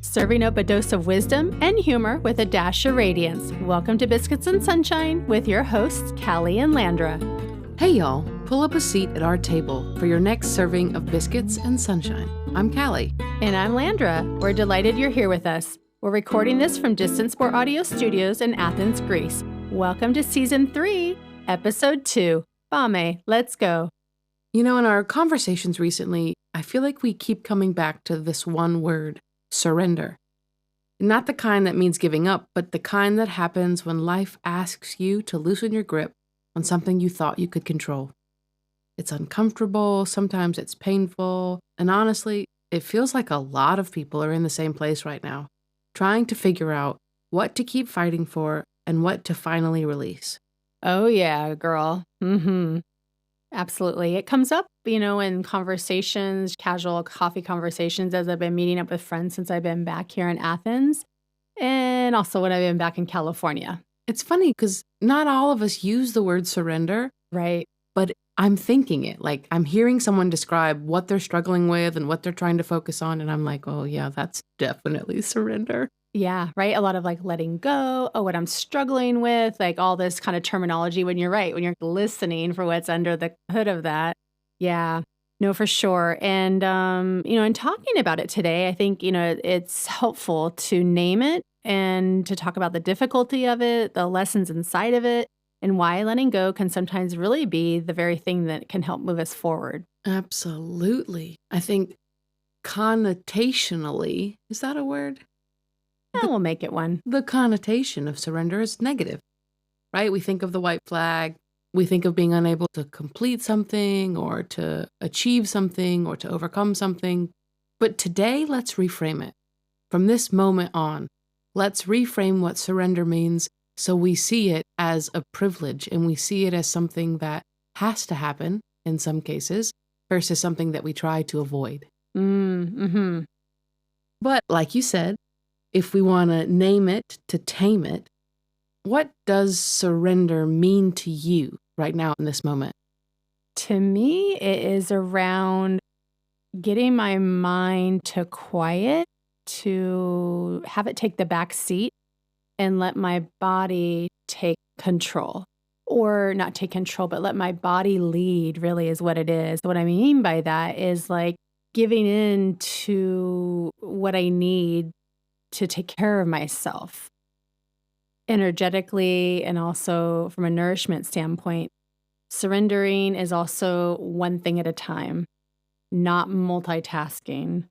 serving up a dose of wisdom and humor with a dash of radiance. Welcome to Biscuits and Sunshine with your hosts, Callie and Landra. Hey y'all, pull up a seat at our table for your next serving of Biscuits and Sunshine. I'm Callie. And I'm Landra. We're delighted you're here with us. We're recording this from Distant Sport Audio Studios in Athens, Greece. Welcome to Season 3, Episode 2. Bame, let's go. You know, in our conversations recently, I feel like we keep coming back to this one word, surrender. Not the kind that means giving up, but the kind that happens when life asks you to loosen your grip on something you thought you could control. It's uncomfortable, sometimes it's painful, and honestly, it feels like a lot of people are in the same place right now, trying to figure out what to keep fighting for and what to finally release. Oh yeah, girl. Absolutely. It comes up, in conversations, casual coffee conversations as I've been meeting up with friends since I've been back here in Athens, and also when I've been back in California. It's funny because not all of us use the word surrender. Right. But I'm thinking it, like I'm hearing someone describe what they're struggling with and what they're trying to focus on. And I'm like, oh yeah, that's definitely surrender. Yeah, right. A lot of letting go, what I'm struggling with, all this kind of terminology when you're right, when you're listening for what's under the hood of that. Yeah, no, for sure. And, in talking about it today, I think, it's helpful to name it and to talk about the difficulty of it, the lessons inside of it, and why letting go can sometimes really be the very thing that can help move us forward. Absolutely. I think connotationally, is that a word? We'll make it one. The connotation of surrender is negative, right? We think of the white flag. We think of being unable to complete something or to achieve something or to overcome something. But today, let's reframe it. From this moment on, let's reframe what surrender means so we see it as a privilege and we see it as something that has to happen in some cases versus something that we try to avoid. But like you said, if we want to name it to tame it, what does surrender mean to you right now in this moment? To me, it is around getting my mind to quiet, to have it take the back seat and let my body take control. Or not take control, but let my body lead really is what it is. What I mean by that is giving in to what I need to take care of myself energetically and also from a nourishment standpoint. Surrendering is also one thing at a time, not multitasking.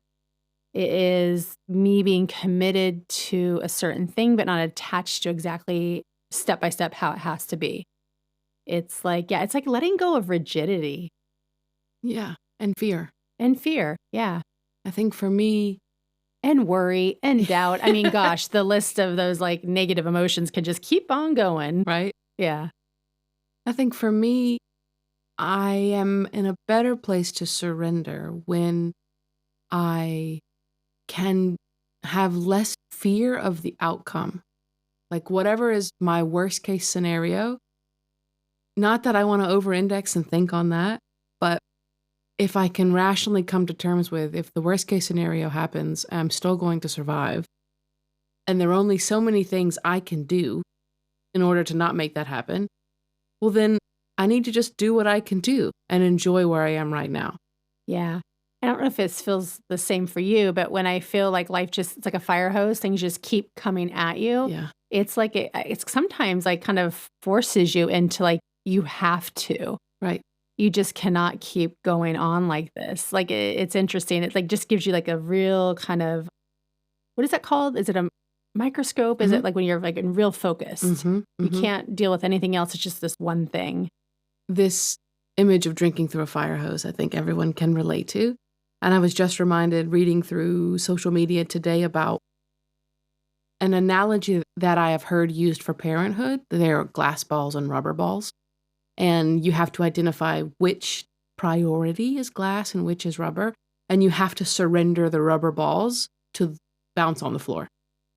It is me being committed to a certain thing, but not attached to exactly step by step how it has to be. It's it's like letting go of rigidity. Yeah, and fear. And fear, yeah. I think for me, and worry and doubt. I mean, gosh, the list of those negative emotions can just keep on going. Right? Yeah. I think for me, I am in a better place to surrender when I can have less fear of the outcome. Whatever is my worst case scenario, not that I want to over-index and think on that, but if I can rationally come to terms with if the worst case scenario happens, I'm still going to survive. And there are only so many things I can do in order to not make that happen. Well, then I need to just do what I can do and enjoy where I am right now. Yeah. I don't know if it feels the same for you, but when I feel like life it's like a fire hose, things just keep coming at you. Yeah. It's it's sometimes kind of forces you into you have to. Right. You just cannot keep going on like this. It's interesting. It just gives you a real kind of, what is that called? Is it a microscope? Is it when you're in real focus? You can't deal with anything else. It's just this one thing. This image of drinking through a fire hose, I think everyone can relate to. And I was just reminded reading through social media today about an analogy that I have heard used for parenthood. They're glass balls and rubber balls. And you have to identify which priority is glass and which is rubber. And you have to surrender the rubber balls to bounce on the floor.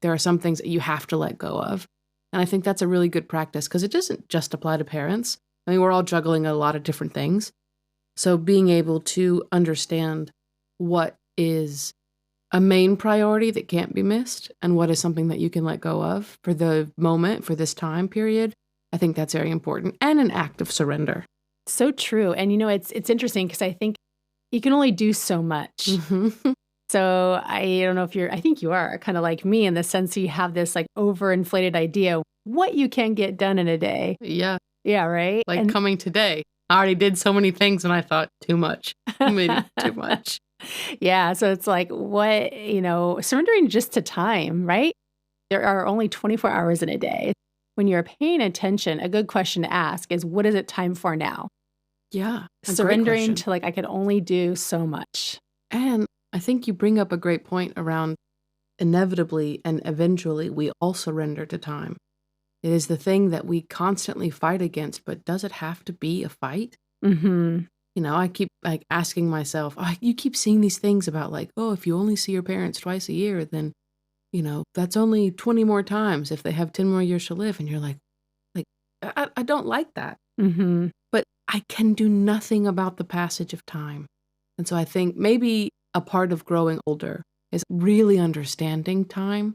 There are some things that you have to let go of. And I think that's a really good practice because it doesn't just apply to parents. I mean, we're all juggling a lot of different things. So being able to understand what is a main priority that can't be missed and what is something that you can let go of for the moment, for this time period. I think that's very important and an act of surrender. So true. And it's interesting because I think you can only do so much. Mhm. So I don't know if I think you are kind of like me in the sense you have this like overinflated idea what you can get done in a day. Yeah, Yeah, right? like coming today. I already did so many things and I thought, too much. Maybe too much. Yeah, so it's like surrendering just to time, right? There are only 24 hours in a day. When you're paying attention, a good question to ask is what is it time for now? Yeah, a great Surrendering question. to like I can only do so much. And I think you bring up a great point around inevitably and eventually we all surrender to time. It is the thing that we constantly fight against, but does it have to be a fight? Mhm. I keep like asking myself, you keep seeing these things about like, oh, if you only see your parents twice a year, then, that's only 20 more times if they have 10 more years to live. And you're like, I don't like that. Mhm. But I can do nothing about the passage of time. And so I think maybe a part of growing older is really understanding time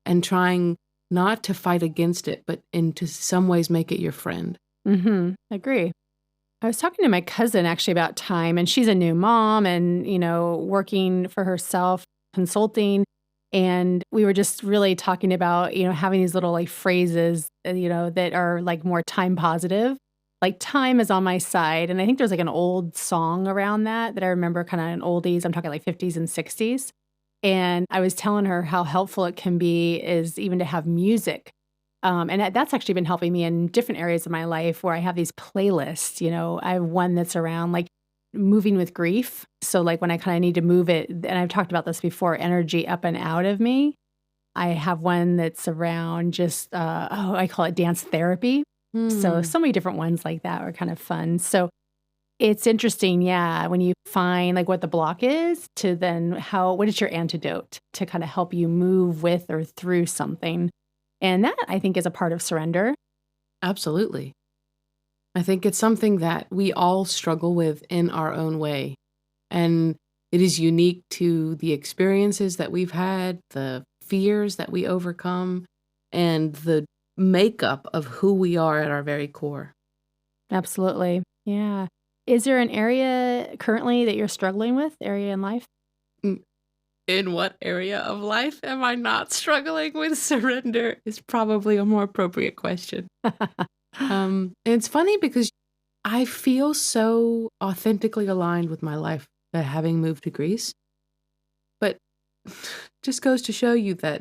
and trying not to fight against it, but into some ways make it your friend. Mhm. Agree. I was talking to my cousin actually about time, and she's a new mom and, working for herself, consulting. And we were just really talking about, having these little like phrases, that are like more time positive. Like time is on my side. And I think there's like an old song around that I remember kind of in oldies. I'm talking like 50s and 60s. And I was telling her how helpful it can be is even to have music and that's actually been helping me in different areas of my life where I have these playlists. I have one that's around like moving with grief. So, like when I kind of need to move it, and I've talked about this before, energy up and out of me. I have one that's around just, I call it dance therapy. So, Hmm. so many different ones like that are kind of fun. So, it's interesting, yeah, when you find like what the block is to then what is your antidote to kind of help you move with or through something. And that I think is a part of surrender. Absolutely. I think it's something that we all struggle with in our own way. And it is unique to the experiences that we've had, the fears that we overcome, and the makeup of who we are at our very core. Absolutely. Yeah. Is there an area currently that you're struggling with, area in life? Mm, In what area of life am I not struggling with surrender is probably a more appropriate question. And it's funny because I feel so authentically aligned with my life having moved to Greece, but just goes to show you that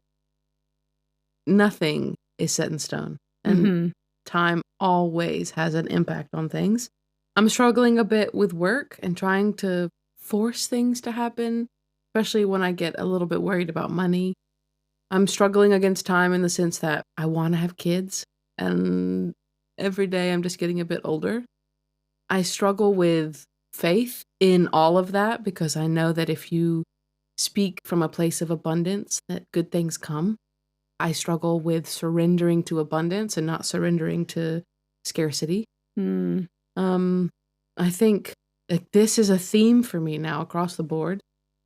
nothing is set in stone and Mhm. time always has an impact on things. I'm struggling a bit with work and trying to force things to happen, especially when I get a little bit worried about money. I'm struggling against time in the sense that I want to have kids, and every day I'm just getting a bit older. I struggle with faith in all of that because I know that if you speak from a place of abundance, that good things come. I struggle with surrendering to abundance and not surrendering to scarcity. Mm. Um, I think like this is a theme for me now across the board,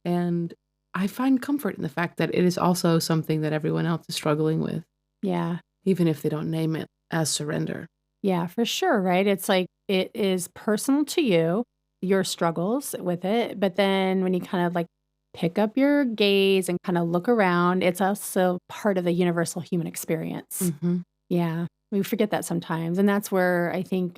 and I find comfort in the fact that it is also something that everyone else is struggling with, Yeah. even if they don't name it as surrender. Yeah, for sure, right? It's like it is personal to you, your struggles with it, but then when you kind of like pick up your gaze and kind of look around, it's also part of the universal human experience. Hmm. Yeah. We forget that sometimes. And that's where I think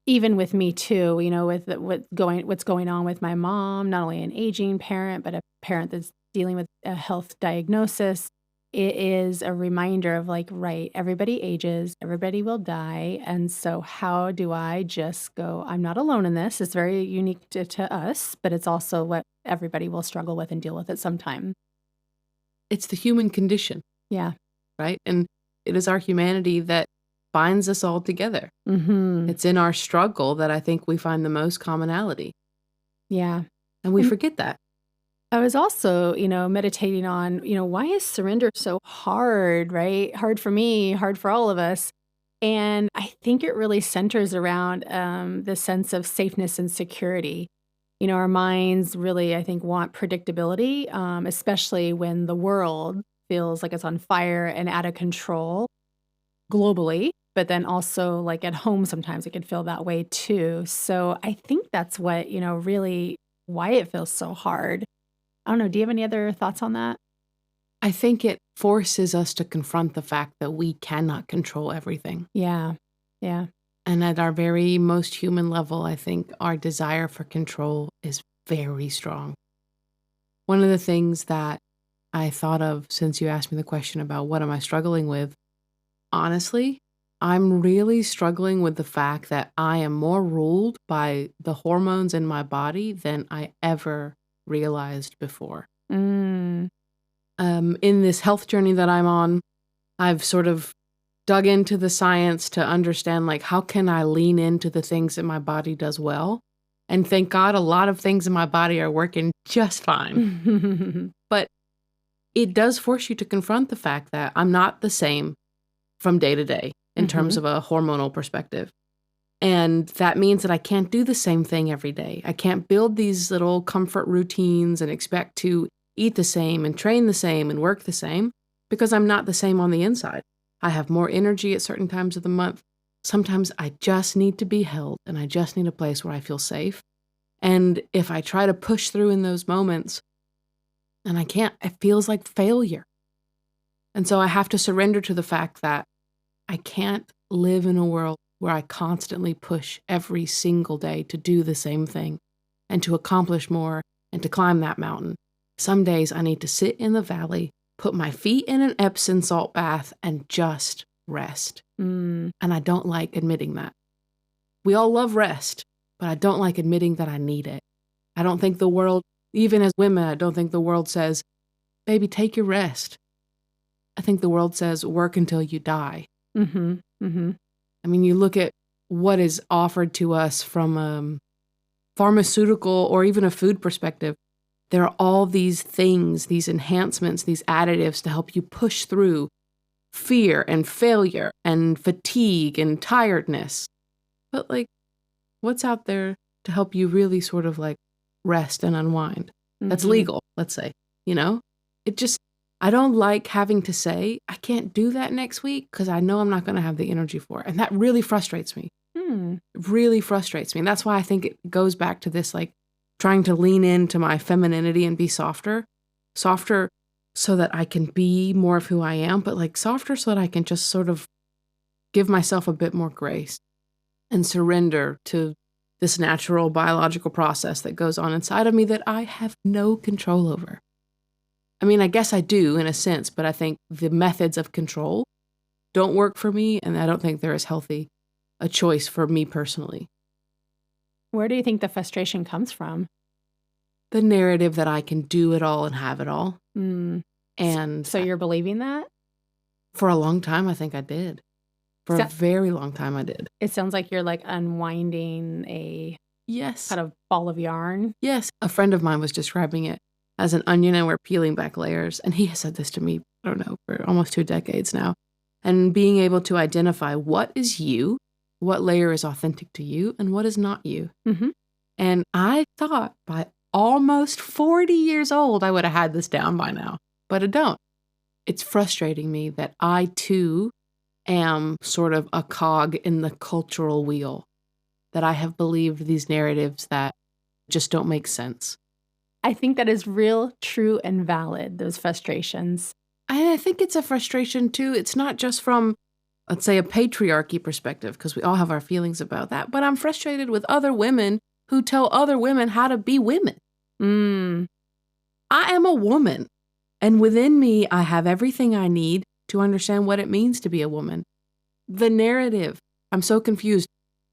even with me too, with what's going on with my mom, not only an aging parent, but a parent that's dealing with a health diagnosis, it is a reminder of like, right, everybody ages, everybody will die. And so how do I just go, I'm not alone in this. It's very unique to us, but it's also what everybody will struggle with and deal with at some time. It's the human condition, Yeah. right? And it is our humanity that binds us all together. Mhm. It's in our struggle that I think we find the most commonality, Yeah. and we And forget that. I was also, meditating on, why is surrender so hard, right? Hard for me, hard for all of us. And I think it really centers around the sense of safeness and security. Our minds really, I think, want predictability, especially when the world feels like it's on fire and out of control globally, but then also like at home, sometimes it can feel that way too. So I think that's what, really why it feels so hard. I don't know. Do you have any other thoughts on that? I think it forces us to confront the fact that we cannot control everything. Yeah. Yeah. And at our very most human level, I think our desire for control is very strong. One of the things that I thought of since you asked me the question about what am I struggling with, honestly, I'm really struggling with the fact that I am more ruled by the hormones in my body than I ever realized before. Mm. In this health journey that I'm on, I've sort of dug into the science to understand, like, how can I lean into the things that my body does well? And thank God a lot of things in my body are working just fine. But it does force you to confront the fact that I'm not the same from day to day in terms of a hormonal perspective. And that means that I can't do the same thing every day. I can't build these little comfort routines and expect to eat the same and train the same and work the same because I'm not the same on the inside. I have more energy at certain times of the month. Sometimes I just need to be held and I just need a place where I feel safe. And if I try to push through in those moments and I can't, it feels like failure. And so I have to surrender to the fact that I can't live in a world where I constantly push every single day to do the same thing and to accomplish more and to climb that mountain. Some days I need to sit in the valley, put my feet in an Epsom salt bath, and just rest. And I don't like admitting that. We all love rest, but I don't like admitting that I need it. I don't think the world, even as women, I don't think the world says, baby, take your rest. I think the world says, work until you die. I mean, you look at what is offered to us from a pharmaceutical or even a food perspective. There are all these things, these enhancements, these additives to help you push through fear and failure and fatigue and tiredness. But like, what's out there to help you really sort of like rest and unwind? That's legal, let's say, I don't like having to say, I can't do that next week because I know I'm not going to have the energy for it. And that really frustrates me. It really frustrates me. And that's why I think it goes back to this, like, trying to lean into my femininity and be softer so that I can be more of who I am, but like softer so that I can just sort of give myself a bit more grace and surrender to this natural biological process that goes on inside of me that I have no control over. I mean, I guess I do in a sense, but I think the methods of control don't work for me, and I don't think they're as healthy a choice for me personally. Where do you think the frustration comes from? The narrative that I can do it all and have it all. And so you're believing that? For a long time, I think I did. For a very long time, I did. It sounds like you're like unwinding a kind of ball of yarn. Yes. A friend of mine was describing it as an onion and we're peeling back layers. And he has said this to me, I don't know, for almost 2 decades now. And being able to identify what is you, what layer is authentic to you, and what is not you. And I thought by almost 40 years old, I would have had this down by now, but I don't. It's frustrating me that I too am sort of a cog in the cultural wheel, that I have believed these narratives that just don't make sense. I think that is real, true, and valid, those frustrations. And I think it's a frustration too. It's not just from, let's say, a patriarchy perspective, because we all have our feelings about that, but I'm frustrated with other women who tell other women how to be women. I am a woman, and within me, I have everything I need to understand what it means to be a woman. The narrative, I'm so confused.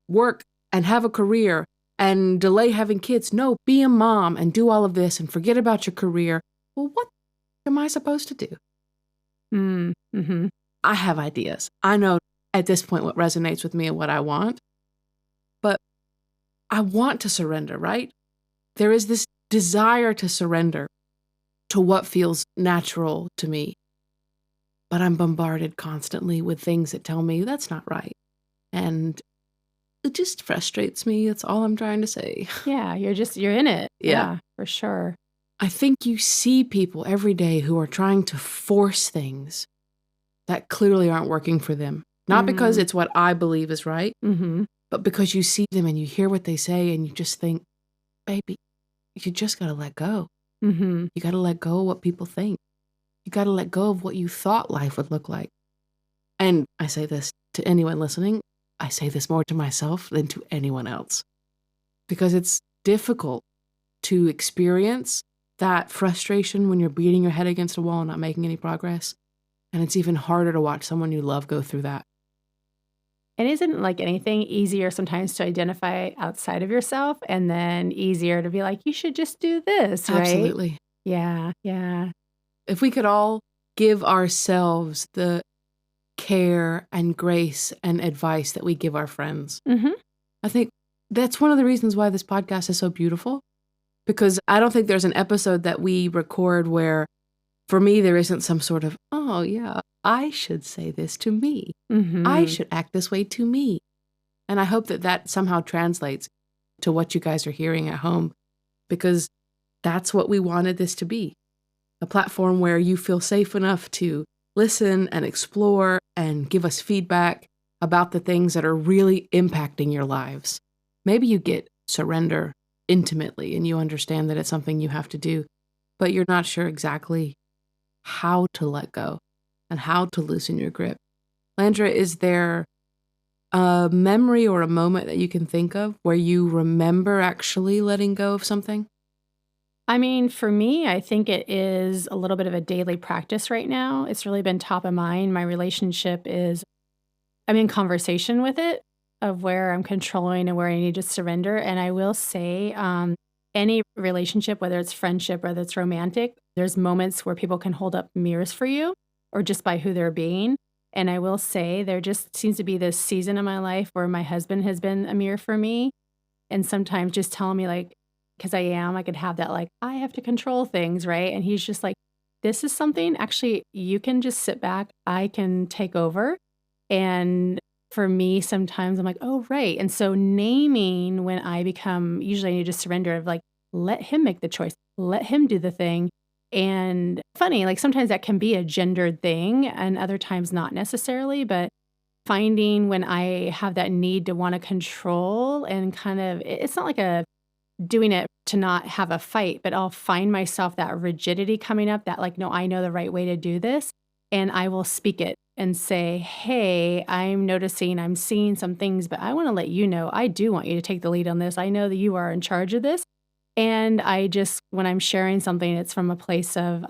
Work and have a career and delay having kids. No, be a mom and do all of this and forget about your career. Well, what am I supposed to do? I have ideas. I know at this point what resonates with me and what I want, but I want to surrender, right? There is this desire to surrender to what feels natural to me, but I'm bombarded constantly with things that tell me that's not right. And it just frustrates me. That's all I'm trying to say. Yeah, you're in it. Yeah. For sure. I think you see people every day who are trying to force things that clearly aren't working for them. Not because it's what I believe is right, but because you see them and you hear what they say and you just think, baby, you just got to let go. You got to let go of what people think. You got to let go of what you thought life would look like. And I say this to anyone listening. I say this more to myself than to anyone else. Because it's difficult to experience that frustration when you're beating your head against a wall and not making any progress. And it's even harder to watch someone you love go through that. And isn't like anything easier sometimes to identify outside of yourself and then easier to be like, you should just do this, right? Absolutely. Yeah. If we could all give ourselves the care and grace and advice that we give our friends, I think that's one of the reasons why this podcast is so beautiful. Because I don't think there's an episode that we record where, for me, there isn't some sort of, oh, yeah, I should say this to me. I should act this way to me. And I hope that that somehow translates to what you guys are hearing at home, because that's what we wanted this to be. A platform where you feel safe enough to listen and explore and give us feedback about the things that are really impacting your lives. Maybe you get surrender intimately and you understand that it's something you have to do, but you're not sure exactly how to let go and how to loosen your grip. Landra, is there a memory or a moment that you can think of where you remember actually letting go of something? I mean, for me, I think it is a little bit of a daily practice right now. It's really been top of mind. My relationship is, I'm in conversation with it of where I'm controlling and where I need to surrender. And I will say, any relationship, whether it's friendship, whether it's romantic, there's moments where people can hold up mirrors for you or just by who they're being. And I will say there just seems to be this season in my life where my husband has been a mirror for me. And sometimes just telling me like, because I could have that like, I have to control things, right? And he's just like, this is something, actually, you can just sit back. I can take over. And for me, sometimes I'm like, oh, right. And so naming when I become, usually I need to surrender of like, let him make the choice, let him do the thing. And funny, like sometimes that can be a gendered thing and other times not necessarily, but finding when I have that need to want to control and kind of, it's not like a doing it to not have a fight, but I'll find myself that rigidity coming up that like, no, I know the right way to do this. And I will speak it and say, hey, I'm noticing, I'm seeing some things, but I want to let you know, I do want you to take the lead on this. I know that you are in charge of this. And I just, when I'm sharing something, it's from a place of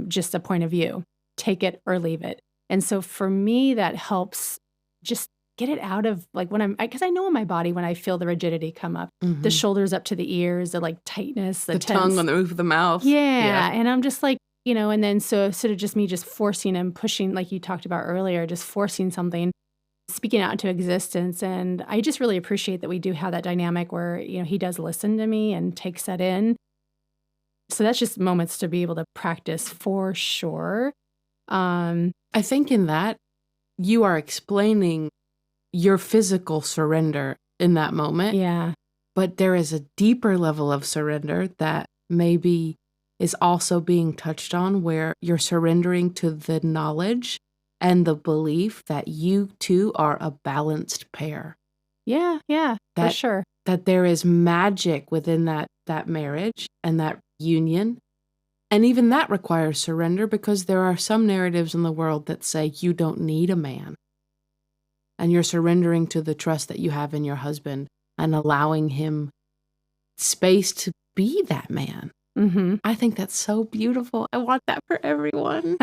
just a point of view, take it or leave it. And so for me, that helps just get it out of like when because I know in my body when I feel the rigidity come up, the shoulders up to the ears, the like tightness, the tense. Tongue on the roof of the mouth. Yeah. And I'm just like, and then so sort of just me just forcing and pushing, like you talked about earlier, just forcing something, speaking out into existence. And I just really appreciate that we do have that dynamic where, he does listen to me and takes that in. So that's just moments to be able to practice for sure. I think in that you are explaining your physical surrender in that moment. Yeah. But there is a deeper level of surrender that maybe is also being touched on where you're surrendering to the knowledge and the belief that you two are a balanced pair. Yeah, for sure. That there is magic within that marriage and that union. And even that requires surrender because there are some narratives in the world that say you don't need a man. And you're surrendering to the trust that you have in your husband and allowing him space to be that man. I think that's so beautiful. I want that for everyone.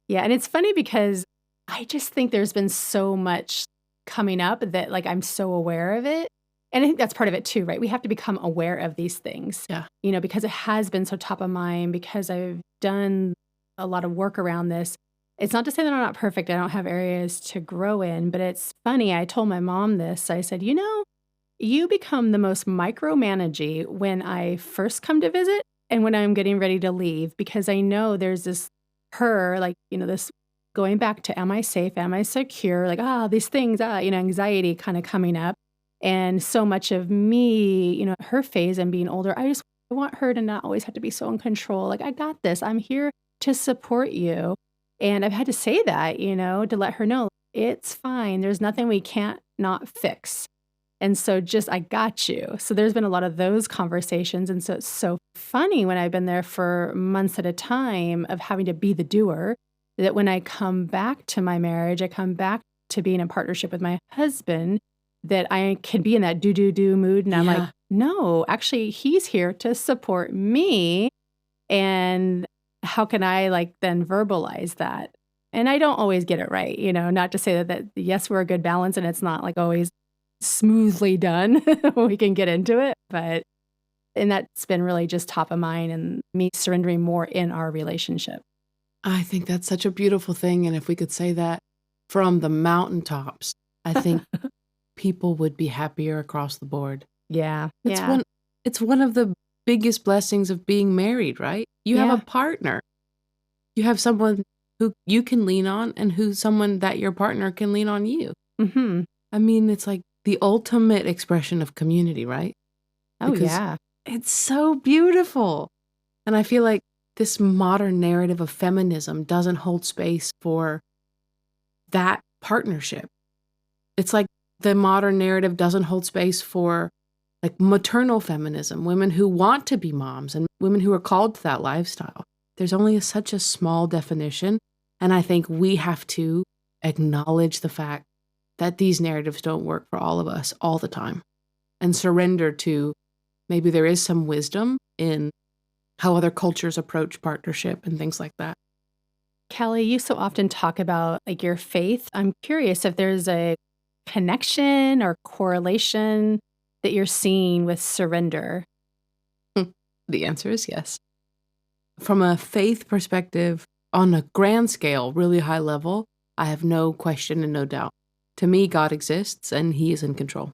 Yeah, and it's funny because I just think there's been so much coming up that like I'm so aware of it. And I think that's part of it too, right? We have to become aware of these things. Yeah. Because it has been so top of mind, because I've done a lot of work around this. It's not to say that I'm not perfect. I don't have areas to grow in, but it's funny. I told my mom this. I said, you become the most micromanagey when I first come to visit and when I'm getting ready to leave, because I know there's this this going back to, am I safe? Am I secure? Like, these things, anxiety kind of coming up. And so much of me, her phase and being older, I want her to not always have to be so in control. Like, I got this. I'm here to support you. And I've had to say that, to let her know it's fine. There's nothing we can't not fix. And so just, I got you. So there's been a lot of those conversations. And so it's so funny when I've been there for months at a time of having to be the doer, that when I come back to my marriage, I come back to being in partnership with my husband, that I can be in that do mood. And I'm like, Yeah. no, actually, he's here to support me. And how can I then verbalize that? And I don't always get it right, not to say that yes, we're a good balance and it's not always smoothly done. We can get into it, and that's been really just top of mind and me surrendering more in our relationship. I think that's such a beautiful thing. And if we could say that from the mountaintops, I think people would be happier across the board. Yeah. It's Yeah. one of the biggest blessings of being married, right? You have Yeah. a partner. You have someone who you can lean on and someone that your partner can lean on you. Mm-hmm. I mean, it's like the ultimate expression of community, right? Oh, Because yeah. it's so beautiful. And I feel like this modern narrative of feminism doesn't hold space for that partnership. It's like the modern narrative doesn't hold space for maternal feminism, women who want to be moms and women who are called to that lifestyle. There's only such a small definition. And I think we have to acknowledge the fact that these narratives don't work for all of us all the time and surrender to maybe there is some wisdom in how other cultures approach partnership and things like that. Callie, you so often talk about your faith. I'm curious if there's a connection or correlation that you're seeing with surrender. The answer is yes. From a faith perspective, on a grand scale, really high level, I have no question and no doubt. To me, God exists and He is in control.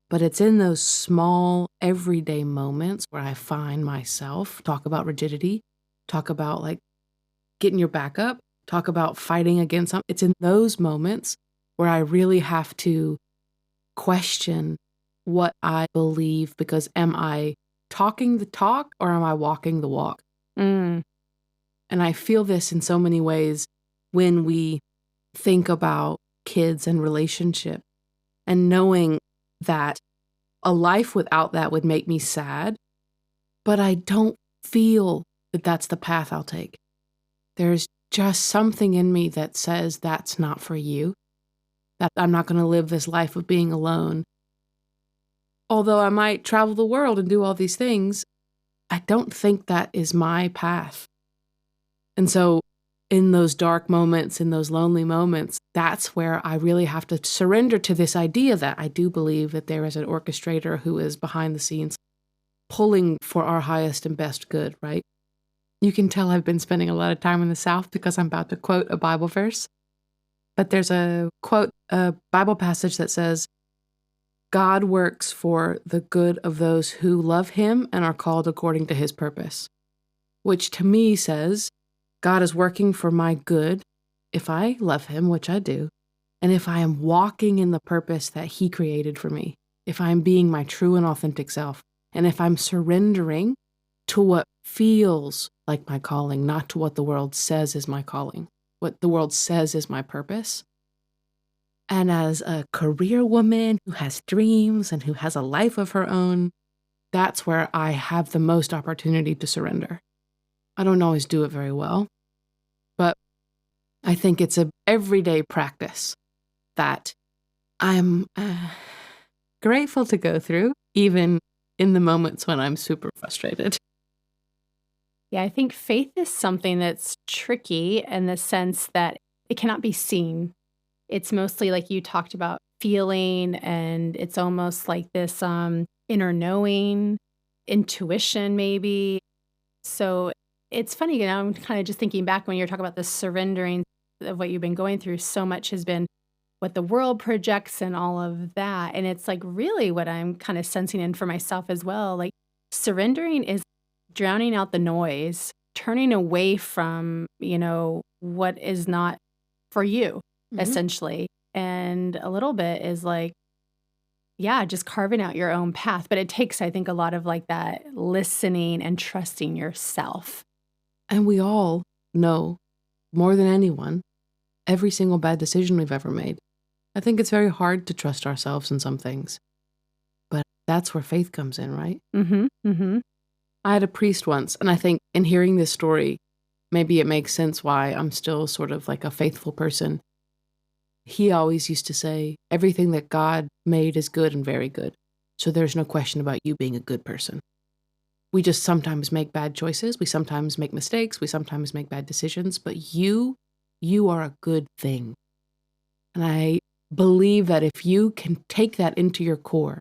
But it's in those small, everyday moments where I find myself talk about rigidity, talk about getting your back up, talk about fighting against something. It's in those moments where I really have to question what I believe, because am I talking the talk or am I walking the walk? Mm. And I feel this in so many ways when we think about kids and relationship, and knowing that a life without that would make me sad, but I don't feel that that's the path I'll take. There's just something in me that says that's not for you, that I'm not going to live this life of being alone. Although I might travel the world and do all these things, I don't think that is my path. And so in those dark moments, in those lonely moments, that's where I really have to surrender to this idea that I do believe that there is an orchestrator who is behind the scenes pulling for our highest and best good, right? You can tell I've been spending a lot of time in the South because I'm about to quote a Bible verse. But there's a Bible passage that says, God works for the good of those who love Him and are called according to His purpose, which to me says, God is working for my good if I love Him, which I do, and if I am walking in the purpose that He created for me, if I'm being my true and authentic self, and if I'm surrendering to what feels like my calling, not to what the world says is my calling, what the world says is my purpose. And as a career woman who has dreams and who has a life of her own, that's where I have the most opportunity to surrender. I don't always do it very well, but I think it's an everyday practice that I'm grateful to go through, even in the moments when I'm super frustrated. Yeah, I think faith is something that's tricky in the sense that it cannot be seen. It's mostly like you talked about feeling, and it's almost like this inner knowing, intuition maybe. So it's funny, I'm kind of just thinking back when you're talking about the surrendering of what you've been going through. So much has been what the world projects and all of that. And it's really what I'm kind of sensing in for myself as well. Surrendering is drowning out the noise, turning away from, what is not for you, essentially. And a little bit is yeah, just carving out your own path. But it takes, I think, a lot of like that listening and trusting yourself. And we all know more than anyone every single bad decision we've ever made. I think it's very hard to trust ourselves in some things. But that's where faith comes in, right? Mm-hmm. Mm-hmm. I had a priest once, and I think in hearing this story, maybe it makes sense why I'm still sort of like a faithful person. He always used to say, everything that God made is good and very good. So there's no question about you being a good person. We just sometimes make bad choices. We sometimes make mistakes. We sometimes make bad decisions. But you are a good thing. And I believe that if you can take that into your core,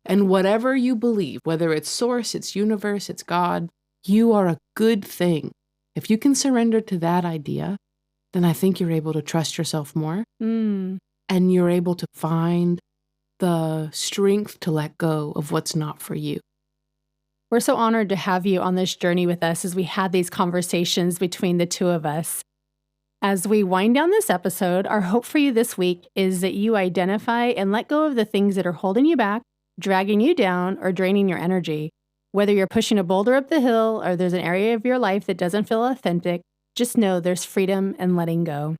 and whatever you believe, whether it's source, it's universe, it's God, you are a good thing. If you can surrender to that idea, then I think you're able to trust yourself more. And you're able to find the strength to let go of what's not for you. We're so honored to have you on this journey with us as we had these conversations between the two of us. As we wind down this episode, our hope for you this week is that you identify and let go of the things that are holding you back, dragging you down, or draining your energy. Whether you're pushing a boulder up the hill or there's an area of your life that doesn't feel authentic, just know there's freedom in letting go.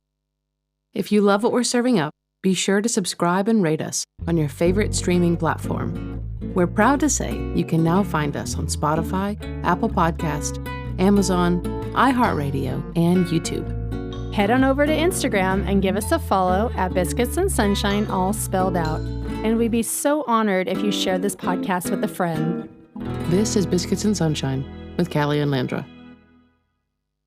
If you love what we're serving up, be sure to subscribe and rate us on your favorite streaming platform. We're proud to say you can now find us on Spotify, Apple Podcast, Amazon, iHeartRadio, and YouTube. Head on over to Instagram and give us a follow at Biscuits and Sunshine, all spelled out. And we'd be so honored if you shared this podcast with a friend. This is Biscuits and Sunshine with Callie and Landra.